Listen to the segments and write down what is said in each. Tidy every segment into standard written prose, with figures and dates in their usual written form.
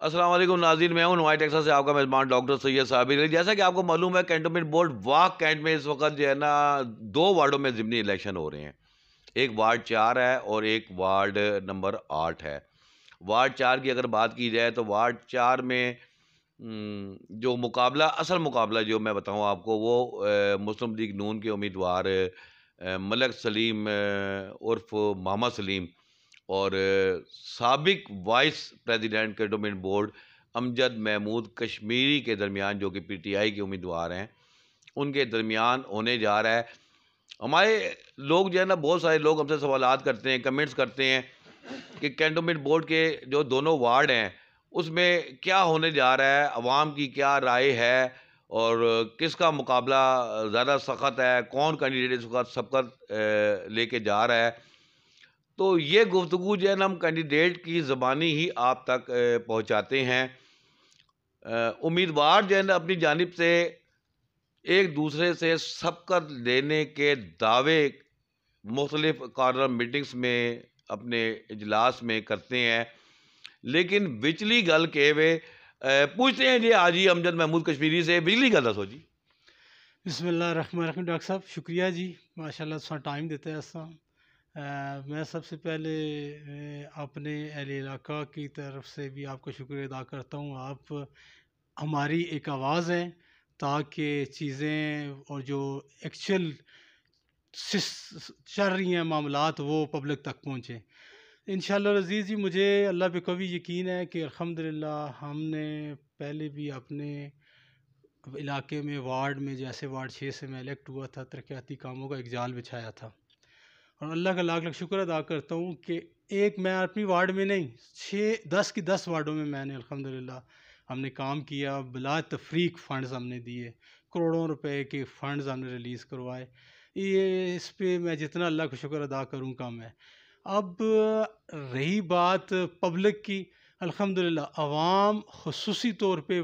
अस्सलाम वालेकुम नाज़रीन, मैं हूं नुमाई टेक्सास से आपका मेज़बान डॉक्टर सैयद साबिर अली। जैसा कि आपको मालूम है, कैंटोनमेंट बोर्ड वाक कैंट में इस वक्त जो है ना 2 वार्डों में ज़िमनी इलेक्शन हो रहे हैं। एक वार्ड 4 है और एक वार्ड नंबर 8 है। वार्ड 4 की अगर बात की जाए तो वार्ड 4 में जो मुकाबला असल मुकाबला जो मैं बताऊं आपको वो मुस्लिम लीग नून के उम्मीदवार मलक सलीम उर्फ मोहम्मद सलीम और साबिक vice president cantonment board Amjad Mahmood Kashmiri के दरमियान, जो कि पीटीआई के उम्मीदवार हैं, उनके दरमियान होने जा रहा है। हमारे लोग जो है ना, बहुत सारे लोग हमसे सवालात करते हैं, कमेंट्स करते हैं कि कैंटोनमेंट बोर्ड के जो दोनों वार्ड हैं उसमें क्या होने जा रहा है, अवाम की क्या राय है और किसका मुकाबला ज़्यादा सख्त है, कौन कैंडिडेट इस वक्त सबकत लेके जा रहा है। तो ये गुफ्तगू जो है ना हम कैंडिडेट की ज़बानी ही आप तक पहुँचाते हैं। उम्मीदवार जो है ना अपनी जानिब से एक दूसरे से सबकत लेने के दावे मुख्तलिफ कॉर्नर मीटिंग्स में, अपने इजलास में करते हैं, लेकिन बिजली गल के वे पूछते हैं जी आज ही अमजद महमूद कश्मीरी से बिजली गल दसो जी। बिस्मिल्लाहिर्रहमानिर्रहीम। डॉक्टर साहब शुक्रिया जी, माशाल्लाह सा टाइम देते हैं ऐसा। मैं सबसे पहले अपने अहले इलाका की तरफ से भी आपका शुक्रिया अदा करता हूँ। आप हमारी एक आवाज़ हैं ताकि चीज़ें और जो एक्चुअल चल रही हैं मामलात वो पब्लिक तक पहुँचे। इंशाअल्लाह अज़ीज़ जी, मुझे अल्लाह पे कभी यकीन है कि अल्हम्दुलिल्लाह हमने पहले भी अपने इलाके में वार्ड में, जैसे वार्ड 6 से मैं इलेक्ट हुआ था, तरक्याती कामों का एक जाल बिछाया था। और अल्लाह का लाख लाख शुक्र अदा करता हूँ कि एक मैं अपनी वार्ड में नहीं, 6-10 की 10 वार्डों में मैंने अल्हम्दुलिल्लाह हमने काम किया। बिला तफरीक फ़ंड्स हमने दिए, करोड़ों रुपए के फ़ंड्स हमने रिलीज़ करवाए। ये इस पे मैं जितना अल्लाह का शुक्र अदा करूँ कम है। अब रही बात पब्लिक की, अल्हम्दुलिल्लाह अवाम ख़ुसूसी तौर पे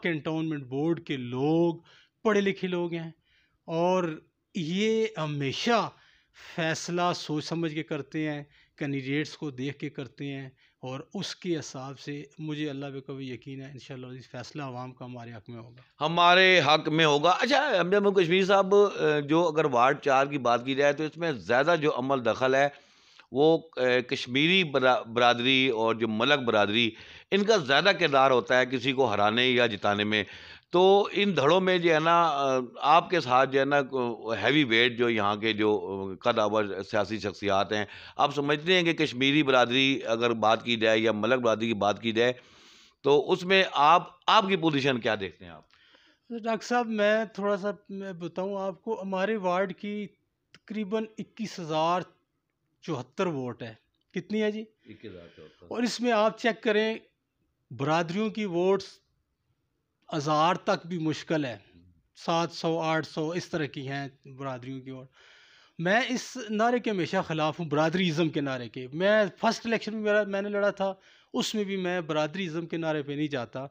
कैंटोनमेंट बोर्ड के लोग पढ़े लिखे लोग हैं और ये हमेशा फ़ैसला सोच समझ के करते हैं, कैंडिडेट्स को देख के करते हैं और उसके हिसाब से मुझे अल्लाह पे कभी यकीन है इंशाअल्लाह इस फ़ैसला अवाम का हमारे हक़ में होगा। हमारे हक में होगा। अच्छा, अमजद महमूद कश्मीरी साहब, जो अगर वार्ड 4 की बात की जाए तो इसमें ज़्यादा जो अमल दखल है वो कश्मीरी बरादरी और जो मलक बरादरी, इनका ज़्यादा किरदार होता है किसी को हराने या जिताने में। तो इन धड़ों में जो है ना आपके साथ जो है ना हैवी वेट जो यहाँ के जो कदावर सियासी शख्सियात हैं, आप समझते हैं कि कश्मीरी बरादरी अगर बात की जाए या मलक बरादरी की बात की जाए तो उसमें आपकी पोजीशन क्या देखते हैं आप? तो डॉक्टर साहब, मैं थोड़ा सा मैं बताऊँ आपको, हमारे वार्ड की तकरीबन 21,074 वोट है। कितनी है जी? 21,074। और इसमें आप चेक करें, बरादरियों की वोट्स 1000 तक भी मुश्किल है। 700-800 इस तरह की हैं बरादरियों की वोट। मैं इस नारे के हमेशा ख़िलाफ़ हूँ, बरादरीज़म के नारे के। मैं फर्स्ट इलेक्शन में मैंने लड़ा था, उसमें भी मैं बरादरीज़म के नारे पे नहीं जाता।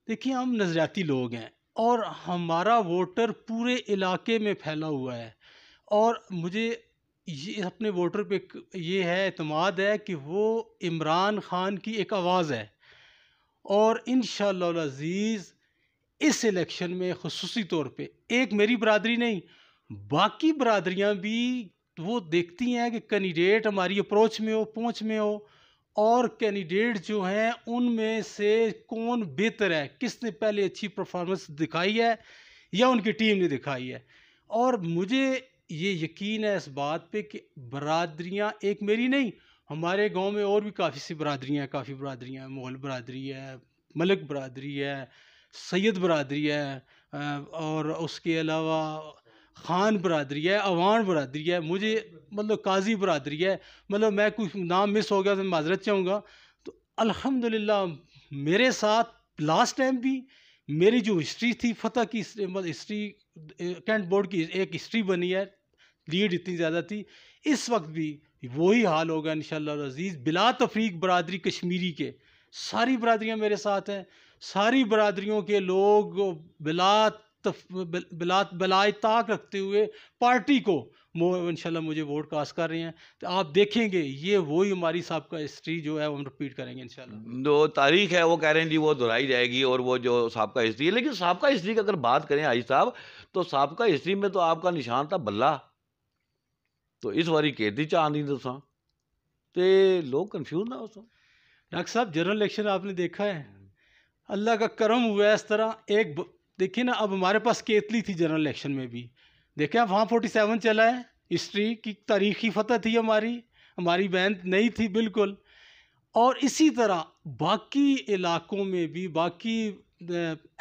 देखिए, हम नज़रियाती लोग हैं और हमारा वोटर पूरे इलाके में फैला हुआ है और मुझे ये अपने वोटर पे ये है एतमाद है कि वो इमरान खान की एक आवाज़ है और इंशाअल्लाह अज़ीज़ इस इलेक्शन में ख़ुसूसी तौर पे एक मेरी बरादरी नहीं, बाकी बरादरियां भी वो देखती हैं कि कैंडिडेट हमारी अप्रोच में हो, पहुंच में हो और कैंडिडेट जो हैं उनमें से कौन बेहतर है, किसने पहले अच्छी परफॉर्मेंस दिखाई है या उनकी टीम ने दिखाई है। और मुझे ये यकीन है इस बात पे कि बरादरियां एक मेरी नहीं, हमारे गांव में और भी काफ़ी सी बरादरियां हैं, काफ़ी बरादरियां हैं। मुग़ल बरादरी है, मलिक बरादरी है, सैयद बरादरी है, और उसके अलावा ख़ान बरादरी है, अवान बरादरी है, मुझे मतलब काजी बरादरी है। मतलब मैं कुछ नाम मिस हो गया तो मैं माज़रत चाहूँगा। तो अल्हम्दुलिल्लाह मेरे साथ लास्ट टाइम भी मेरी जो हिस्ट्री थी फ़तह की, मतलब हिस्ट्री कैंट बोर्ड की एक हिस्ट्री बनी है, लीड इतनी ज़्यादा थी। इस वक्त भी वही हाल होगा इंशाअल्लाह अज़ीज़। बिला तफरीक बरादरी कश्मीरी के सारी बरादरियाँ मेरे साथ हैं। सारी बरादरियों के लोग बिला बलाए ताक रखते हुए पार्टी को इंशाल्लाह मुझे वोट कास्ट कर रहे हैं। तो आप देखेंगे ये वही हमारी सबका हिस्ट्री जो है वो हम रिपीट करेंगे इंशाल्लाह। जो तारीख है वो कह रहे हैं जी वो दोहराई जाएगी, और वो जो साबका हिस्ट्री है, लेकिन साबका हिस्ट्री की अगर बात करें हाजी साहब, तो साबका हिस्ट्री में तो आपका निशान था बल्ला, तो इस बारी केती चांदी दसा ते लोग कंफ्यूज ना हो सो। डॉक्टर साहब जनरल इलेक्शन आपने देखा है, अल्लाह का करम हुआ है इस तरह देखिए ना, अब हमारे पास केतली थी जनरल इलेक्शन में भी, देखें आप वहाँ 47 चला है, हिस्ट्री की तारीखी फतह थी हमारी, हमारी बैंड नहीं थी बिल्कुल। और इसी तरह बाकी इलाकों में भी, बाकी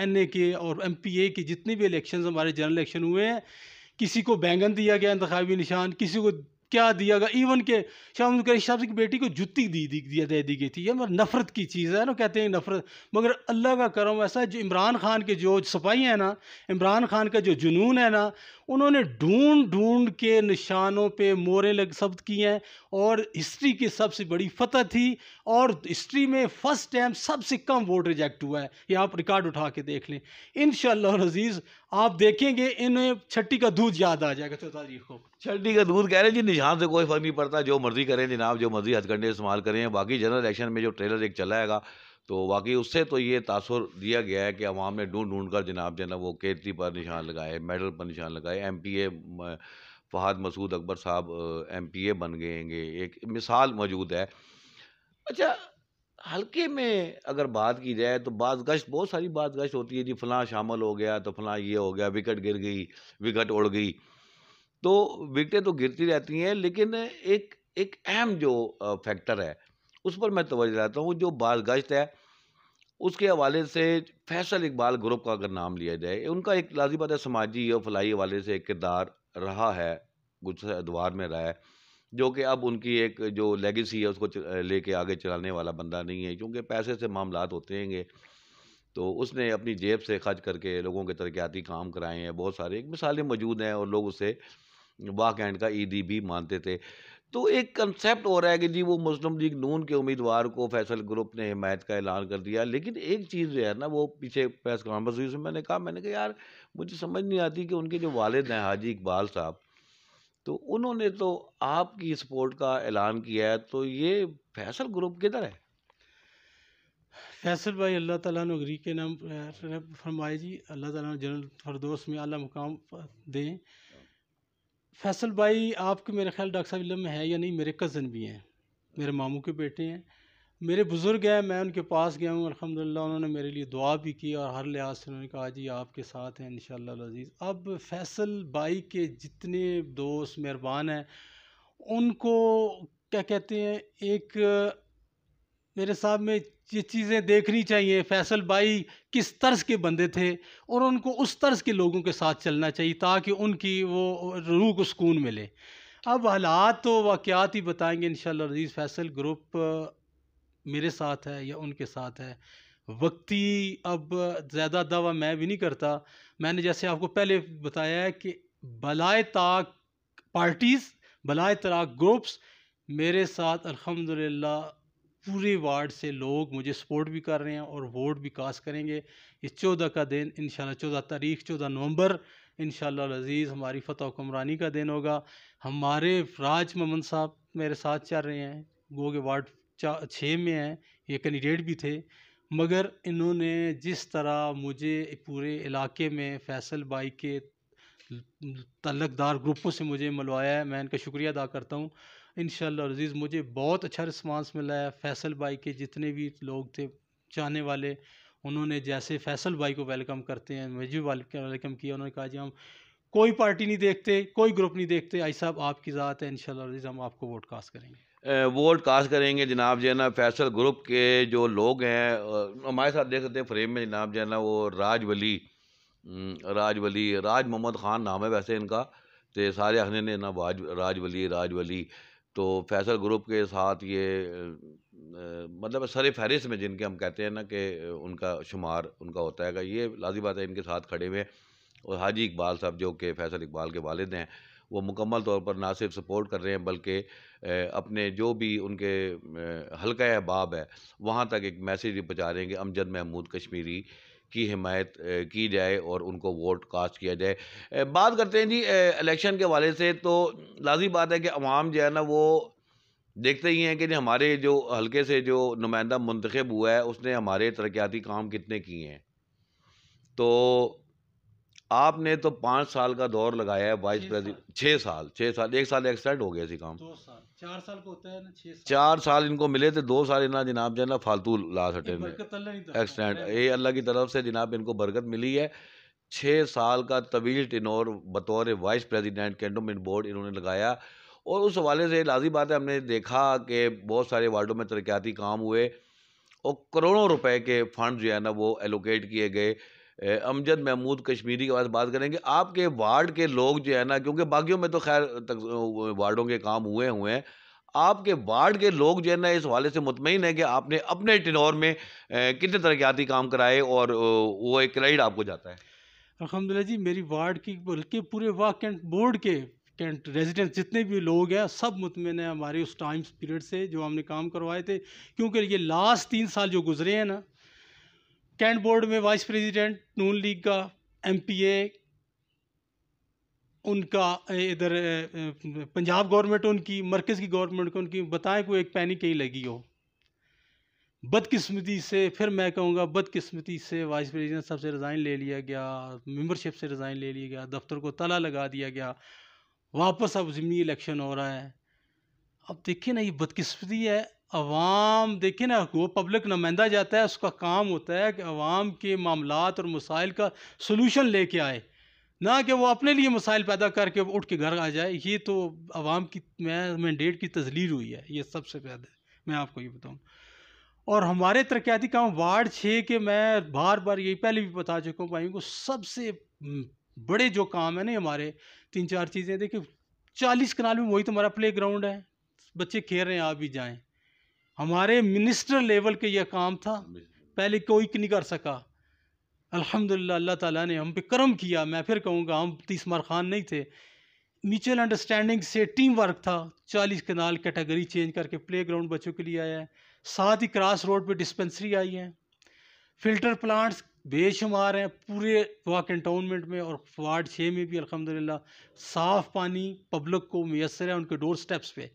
NA के और MPA के जितने भी इलेक्शंस हमारे जनरल इलेक्शन हुए हैं, किसी को बैंगन दिया गया इंतखाबी निशान, किसी को क्या दिया गया, इवन के शाह मुनकर साहब की बेटी को जुत्ती दे दी गई थी। ये मतलब नफ़रत की चीज़ है ना, कहते हैं नफ़रत। मगर अल्लाह का करम ऐसा है, जो इमरान खान के जो सिपाही हैं ना, इमरान खान का जो जुनून है ना, उन्होंने ढूंढ ढूंढ के निशानों पे मोहरें जब्त की हैं, और हिस्ट्री की सबसे बड़ी फतह थी। और हिस्ट्री में फर्स्ट टाइम सबसे कम वोट रिजेक्ट हुआ है, ये आप रिकॉर्ड उठा के देख लें। इंशाअल्लाह अज़ीज़ आप देखेंगे इन्हें छठी का दूध याद आ जाएगा 14 तारीख को। छठी का दूध कह रहे हैं जी, निशान से कोई फर्क नहीं पड़ता, जो मर्जी करें जनाब, जो मर्जी हथकंडे इस्तेमाल करें। बाकी जनरल इलेक्शन में जो ट्रेलर एक चला हैगा, तो वाकई उससे तो ये तासुर दिया गया है कि अवाम ने ढूंढ ढूंढ कर जनाब जो है ना वो केतली पर निशान लगाए, मेडल पर निशान लगाए। MPA फहद मसूद अकबर साहब MPA बन गएंगे, एक मिसाल मौजूद है। अच्छा, हल्के में अगर बात की जाए तो बाज़ गश्त, बहुत सारी बात गश्त होती है जी, फलां शामिल हो गया तो फलां ये हो गया, विकेट गिर गई, विकेट उड़ गई। तो विकेटें तो गिरती रहती हैं, लेकिन एक एक अहम जो फैक्टर है उस पर मैं तवज्जो दिलाता हूँ। जो बाज़ गश्त है उसके हवाले से फैसल इकबाल ग्रुप का अगर नाम लिया जाए, उनका एक लाज़िम बात है समाजी और फलाही हवाले से एक किरदार रहा है, कुछ अदवार में रहा है, जो कि अब उनकी एक जो लेगेसी है उसको लेके आगे चलाने वाला बंदा नहीं है, क्योंकि पैसे से मामलात होते हैंगे। तो उसने अपनी जेब से खर्च करके लोगों के तरक्याती काम कराए हैं बहुत सारे, एक मिसालें मौजूद हैं, और लोग उसे वाह कैंड का ईदी भी मानते थे। तो एक कंसेप्ट हो रहा है कि जी वो मुस्लिम लीग नून के उम्मीदवार को फैसल ग्रुप ने हिमायत का ऐलान कर दिया। लेकिन एक चीज़ जो है ना, वो पीछे प्रेस कॉन्फ्रेंस हुई, उसमें मैंने कहा यार मुझे समझ नहीं आती कि उनके जो वालिद हैं हाजी इकबाल साहब, तो उन्होंने तो आपकी सपोर्ट का ऐलान किया है, तो ये फैसल ग्रुप किधर है? फैसल भाई अल्लाह ताला ने गरी के नाम फरमाए जी, अल्लाह ताला ने जनरल फरदौस में आला मुकाम दें। फैसल भाई आपके मेरे ख्याल डॉक्टर साहब इल्म में है या नहीं, मेरे कज़न भी हैं, मेरे मामू के बेटे हैं, मेरे बुज़ुर्ग हैं। मैं उनके पास गया हूँ, अल्हम्दुलिल्लाह उन्होंने मेरे लिए दुआ भी की, और हर लिहाज से उन्होंने कहा जी आपके साथ हैं इंशाअल्लाह अज़ीज़। अब फैसल भाई के जितने दोस्त मेहरबान हैं, उनको क्या कहते हैं, एक मेरे साहब में ये चीज़ें देखनी चाहिए, फैसल भाई किस तर्ज के बंदे थे, और उनको उस तर्ज के लोगों के साथ चलना चाहिए ताकि उनकी वो रूह को सुकून मिले। अब हालात तो वाक़यात ही बताएंगे इंशाअल्लाह अज़ीज़। फैसल ग्रुप मेरे साथ है या उनके साथ है, वक्ती अब ज़्यादा दावा मैं भी नहीं करता। मैंने जैसे आपको पहले बताया है कि बलाए ताक पार्टीज़, बलाए ताक ग्रुप्स मेरे साथ अल्हम्दुलिल्लाह पूरे वार्ड से लोग मुझे सपोर्ट भी कर रहे हैं और वोट भी कास्ट करेंगे। इस 14 का दिन इंशाल्लाह, 14 तारीख 14 नवंबर इंशाल्लाह अज़ीज़ हमारी फ़तह हुक्मरानी का दिन होगा। हमारे राज मोहम्मद साहब मेरे साथ चल रहे हैं, गो के वार्ड 6 में हैं, ये कैंडिडेट भी थे, मगर इन्होंने जिस तरह मुझे पूरे इलाके में फैसल भाई के तल्लकदार ग्रुपों से मुझे मिलवाया है, मैं इनका शुक्रिया अदा करता हूँ। इंशाअल्लाह अज़ीज़ मुझे बहुत अच्छा रिस्पांस मिला है। फैसल भाई के जितने भी लोग थे चाहने वाले, उन्होंने जैसे फैसल भाई को वेलकम करते हैं मुझे वेलकम किया। उन्होंने कहा जी हम कोई पार्टी नहीं देखते, कोई ग्रुप नहीं देखते, आई साहब आपकी ज़ात है, इंशाअल्लाह अज़ीज़ हम आपको वोट कास्ट करेंगे। वोट कास्ट करेंगे जनाब जो है ना, फैसल ग्रुप के जो लोग हैं हमारे साथ देख सकते हैं फ्रेम में जनाब जो है ना, वो राज मोहम्मद ख़ान नाम है वैसे इनका, तो सारे आखने ने ना राज वली। तो फैसल ग्रुप के साथ ये मतलब सर फहरिस्त में जिनके हम कहते हैं ना कि उनका शुमार उनका होता है, ये लाज़िम बात है इनके साथ खड़े हुए हैं। और हाजी इकबाल साहब जो कि फैसल इकबाल के वालिद हैं, वो मुकम्मल तौर पर ना सिर्फ सपोर्ट कर रहे हैं बल्कि अपने जो भी उनके हल्का अहबाब है वहाँ तक एक मैसेज भी पहुँचा रहे हैं कि अमजद महमूद कश्मीरी की हिमायत की जाए और उनको वोट कास्ट किया जाए। बात करते हैं जी इलेक्शन के हवाले से, तो लाज़मी बात है कि अवाम जो है ना वो देखते ही हैं कि हमारे जो हल्के से जो नुमाइंदा मुंतखब हुआ है उसने हमारे तरक्याती काम कितने किए हैं। तो आपने तो 5 साल का दौर लगाया है वाइस 6 साल प्रेसिडेंट, 6 साल 1 साल एक्सटेंड हो गया इसी काम। 2 साल 4 साल का होता है ना, 6 साल 4 साल इनको मिले थे, 2 साल इन्हें जनाब जो है ना फालतू ला ये सटे ने बरकत अल्लाह नहीं दसता एक्सटेंड, रहम ये होता अल्लाह की तरफ से जनाब इनको बरकत मिली है। 6 साल का तवील टिनोर बतौर वाइस प्रेसिडेंट कैंटोनमेंट बोर्ड इन्होंने लगाया और उस हवाले से लाज़मी बात है हमने देखा कि बहुत सारे वार्डों में तरक्याती काम हुए और करोड़ों रुपए के फंड जो है ना वो एलोकेट किए गए। अमजद महमूद कश्मीरी के बाद बात करेंगे, आपके वार्ड के लोग जो है ना, क्योंकि बाकियों में तो खैर वार्डों के काम हुए हुए हैं, आपके वार्ड के लोग जो है ना इस हवाले से मुतमईन है कि आपने अपने टिनोर में कितने तरक्याती काम कराए और वो एक क्रेडिट आपको जाता है। अल्हम्दुलिल्लाह जी। मेरी वार्ड की बल्कि पूरे वाह कैंट बोर्ड के कैंट रेजिडेंट जितने भी लोग हैं सब मुतमिन हैं हमारे उस टाइम पीरियड से जो हमने काम करवाए थे, क्योंकि ये लास्ट 3 साल जो गुजरे हैं ना, कैंट बोर्ड में वाइस प्रेसिडेंट नून लीग का, एमपीए उनका, इधर पंजाब गवर्नमेंट उनकी, मरकज़ की गवर्नमेंट को उनकी, बताएं कोई एक पैनी कहीं लगी हो। बदकिस्मती से, फिर मैं कहूँगा बदकिस्मती से वाइस प्रेसिडेंट साहब से रिज़ाइन ले लिया गया, मेंबरशिप से रिज़ाइन ले लिया गया, दफ्तर को ताला लगा दिया गया, वापस अब ज़िमनी इलेक्शन हो रहा है। अब देखिए ना, ये बदकिस्मती है। अवाम देखिए ना, वो पब्लिक नुमाइंदा जाता है, उसका काम होता है कि अवाम के मामलात और मसाइल का सलूशन लेके आए, ना कि वो अपने लिए मसाइल पैदा करके उठ के घर आ जाए। ये तो अवाम की मैंडेट की तजलील हुई है, ये सबसे ज़्यादा मैं आपको ये बताऊँ। और हमारे तरक्याती काम वार्ड 6 के, मैं बार बार यही पहले भी बता चुका हूँ भाइयों को, सबसे बड़े जो काम है ना हमारे, 3-4 चीज़ें देखिए। 40 कनाल में वही तो हमारा प्ले ग्राउंड है, बच्चे खेल रहे हैं, आप भी जाएं। हमारे मिनिस्टर लेवल के यह काम था, पहले कोई नहीं कर सका। अल्हम्दुलिल्लाह अल्लाह ताला ने हम पे करम किया। मैं फिर कहूँगा, हम तीसमार खान नहीं थे, म्यूचुअल अंडरस्टैंडिंग से टीम वर्क था। 40 कनाल कैटेगरी चेंज करके प्ले ग्राउंड बच्चों के लिए आया है। साथ ही क्रॉस रोड पे डिस्पेंसरी आई है, फिल्टर प्लांट्स बेशुमार हैं पूरे वाह कैंटोनमेंट में, और वार्ड 6 में भी अल्हम्दुलिल्लाह साफ़ पानी पब्लिक को मुयसर है उनके डोर स्टेप्स पे।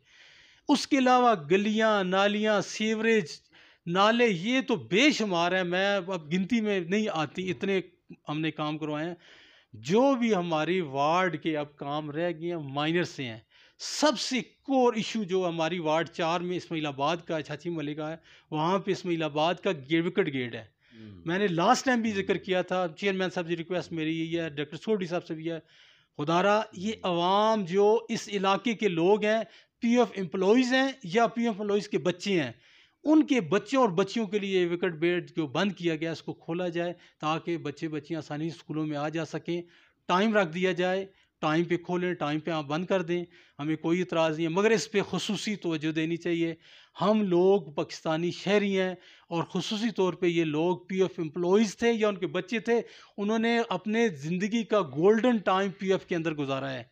उसके अलावा गलियाँ नालियाँ सीवरेज नाले ये तो बेशुमार हैं, मैं अब गिनती में नहीं आती, इतने हमने काम करवाए हैं। जो भी हमारी वार्ड के अब काम रह गए हैं माइनर से हैं। सबसे कोर इशू जो हमारी वार्ड 4 में इस्माइलाबाद का, छाछी मलिक का है, वहाँ पे इस्माइलाबाद का विकेट गेट है। मैंने लास्ट टाइम भी जिक्र किया था, चेयरमैन साहब की रिक्वेस्ट मेरी यही है, डॉक्टर सोडी साहब से भी है, खुदारा ये अवाम जो इस इलाके के लोग हैं, पीएफ एम्प्लॉयज़ हैं या पीएफ एम्प्लॉयज़ के बच्चे हैं, उनके बच्चों और बच्चियों के लिए विकेट बेड जो बंद किया गया इसको खोला जाए, ताकि बच्चे बच्चियाँ आसानी से स्कूलों में आ जा सकें। टाइम रख दिया जाए, टाइम पे खोलें, टाइम पे आप बंद कर दें, हमें कोई इतराज़ नहीं है, मगर इस पे खुसूसी तवज्जो देनी चाहिए। हम लोग पाकिस्तानी शहरी हैं और ख़ुसूसी तौर पे ये लोग पीएफ एम्प्लॉयज़ थे या उनके बच्चे थे, उन्होंने अपने ज़िंदगी का गोल्डन टाइम पीएफ के अंदर गुजारा है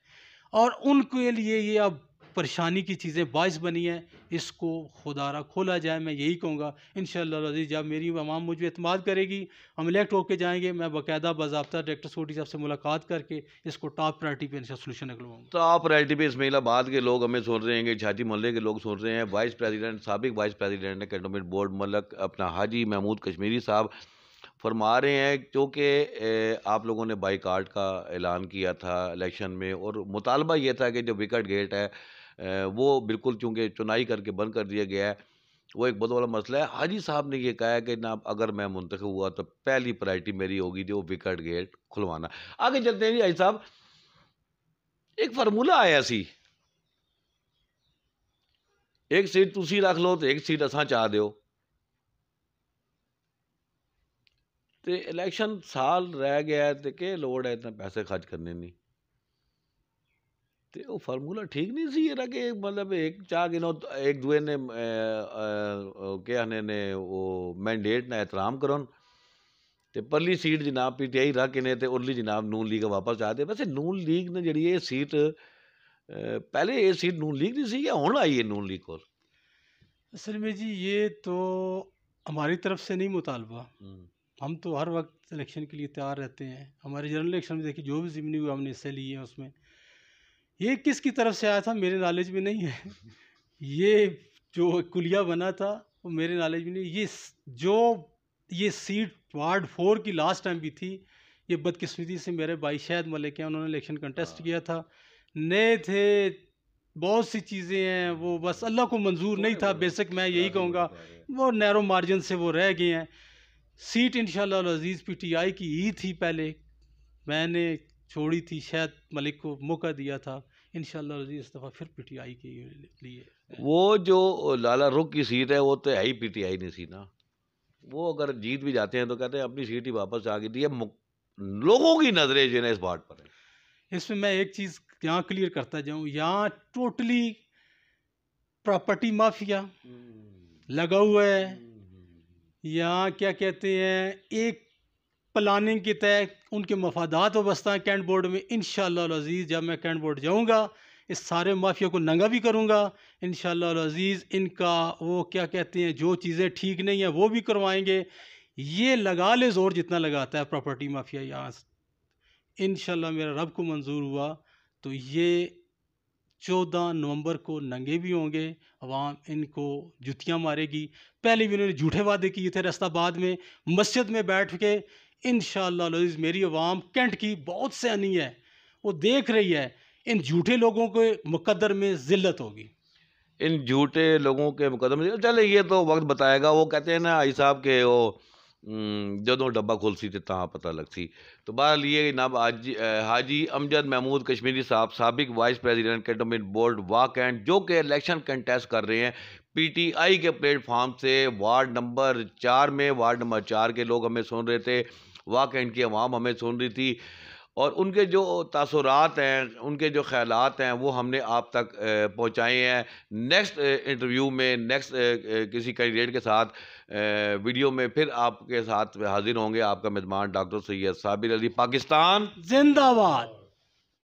और उनके लिए ये अब परेशानी की चीज़ें बाइस बनी हैं। इसको खुदारा खोला जाए, मैं यही कहूँगा। इंशाअल्लाह अज़ीज़ जब मेरी अवाम मुझ पर एतमाद करेगी, हम इलेक्ट होकर जाएंगे, मैं बाकायदा बाज़ाब्ता डायरेक्टर सोडी साहब से मुलाकात करके इसको टॉप प्रायोरिटी पे इंशाअल्लाह सोल्यूशन निकलवाऊँगा। तो आप प्रायोरिटी पे इस्माइलाबाद के लोग हमें सुन रहे हैं कि छाती मोहल्ले के लोग सुन रहे हैं, वाइस प्रेसिडेंट साबिक वाइस प्रेसिडेंट है कैंटोनमेंट बोर्ड मलक अपना हाजी महमूद कश्मीरी साहब फरमा रहे हैं, क्योंकि आप लोगों ने बाईकाट का ऐलान किया था इलेक्शन में और मुतालबा ये था कि जो विकेट गेट है वो बिल्कुल चूँकि चुनाई करके बंद कर दिया गया है, वो एक बहुत बड़ा मसला है। हाजी साहब ने ये कहा है कि ना अगर मैं मुंतखब हुआ तो पहली प्रायोरिटी मेरी होगी जो विकेट गेट खुलवाना। आगे चलते हैं जी हाजी साहब, एक फार्मूला आया सी, एक सीट तुसी रख लो तो एक सीट असां चाह दियो, ते इलेक्शन साल रह गया है ते के लोड़ है इतना पैसे खर्च करने दी। ते वो फार्मूला ठीक नहीं सी era कि मतलब एक चाह गिनो एक दूए ने क्या ने वो मैंडेट ना एहतराम करन ते परली सीट जनाब पीटीआई रख के ने ते उरली जनाब नून लीग वापस आ दे। वैसे नून लीग ने जड़ी ये सीट पहले ये सीट नून लीग दी सी या हुण आई है नून लीग कोल? असल में जी ये तो हमारी तरफ से नहीं मुतालबा। हम तो हर वक्त इलेक्शन के लिए तैयार रहते हैं। हमारे जनरल इलेक्शन में देखिए जो भी ज़िमनी हुआ हमने हिस्से लिए हैं उसमें। ये किसकी तरफ से आया था मेरे नॉलेज में नहीं है। ये जो कुलिया बना था वो मेरे नॉलेज में नहीं। जो ये सीट वार्ड 4 की लास्ट टाइम भी थी, ये बदकिस्मती से मेरे भाई शायद मलिक हैं, उन्होंने इलेक्शन कंटेस्ट किया था। नए थे, बहुत सी चीज़ें हैं, वो बस अल्लाह को मंजूर नहीं था। बेसिक मैं यही कहूँगा वो नैरो मार्जिन से वो रह गए हैं। सीट इंशाल्लाह अज़ीज़ पीटीआई की ही थी पहले, मैंने छोड़ी थी, शायद मलिक को मौका दिया था। इंशाल्लाह अज़ीज़ इस दफ़ा फिर पीटीआई के लिए। वो जो लाला रुख की सीट है वो तो है ही पीटीआई नहीं सी ना। वो अगर जीत भी जाते हैं तो कहते हैं अपनी सीट ही वापस आ गई थी। लोगों की नजरें जो है ना इस बात पर है। इसमें मैं एक चीज़ यहाँ क्लियर करता जाऊँ, यहाँ टोटली प्रॉपर्टी माफिया लगा हुआ है। यहाँ क्या कहते हैं, एक प्लानिंग के तहत उनके मफादात वाबस्ता हैं कैंट बोर्ड में। इंशाअल्लाह अज़ीज़ जब मैं कैंट बोर्ड जाऊँगा इस सारे माफिया को नंगा भी करूँगा इंशाअल्लाह अज़ीज़। इनका वो क्या कहते हैं जो चीज़ें ठीक नहीं है वो भी करवाएंगे। ये लगा ले जोर जितना लगाता है प्रॉपर्टी माफिया यहाँ से। इंशाअल्लाह मेरा रब को मंजूर हुआ तो ये 14 नवंबर को नंगे भी होंगे। अवाम इनको जुतियाँ मारेगी। पहले भी उन्होंने झूठे वादे किए थे रस्ताबाद में मस्जिद में बैठ के। इंशाअल्लाह अज़ीज़ मेरी अवाम कैंट की बहुत सयानी है, वो देख रही है। इन झूठे लोगों के मुकद्दर में ज़िल्लत होगी। इन झूठे लोगों के मुकदमे चले ये तो वक्त बताएगा। वो कहते हैं ना आई साहब के वो जदों डब्बा खुलसी ते तां पता लगसी। तो बहरहाल ये जनाब हाजी अमजद महमूद कश्मीरी साहब साबिक वाइस प्रेसिडेंट कैंटोनमेंट बोर्ड वाह कैंट जो कि इलेक्शन कंटेस्ट कर रहे हैं पीटीआई के प्लेटफॉर्म से वार्ड नंबर 4 में। वार्ड नंबर 4 के लोग हमें सुन रहे थे, वाह कैंट की आवाम हमें सुन रही थी और उनके जो तासुरात हैं, उनके जो ख़यालात हैं वो हमने आप तक पहुँचाए हैं। नेक्स्ट इंटरव्यू में नेक्स्ट किसी कैंडिडेट के साथ वीडियो में फिर आपके साथ हाज़िर होंगे। आपका मेज़बान डॉक्टर सैयद साबिर अली। पाकिस्तान जिंदाबाद।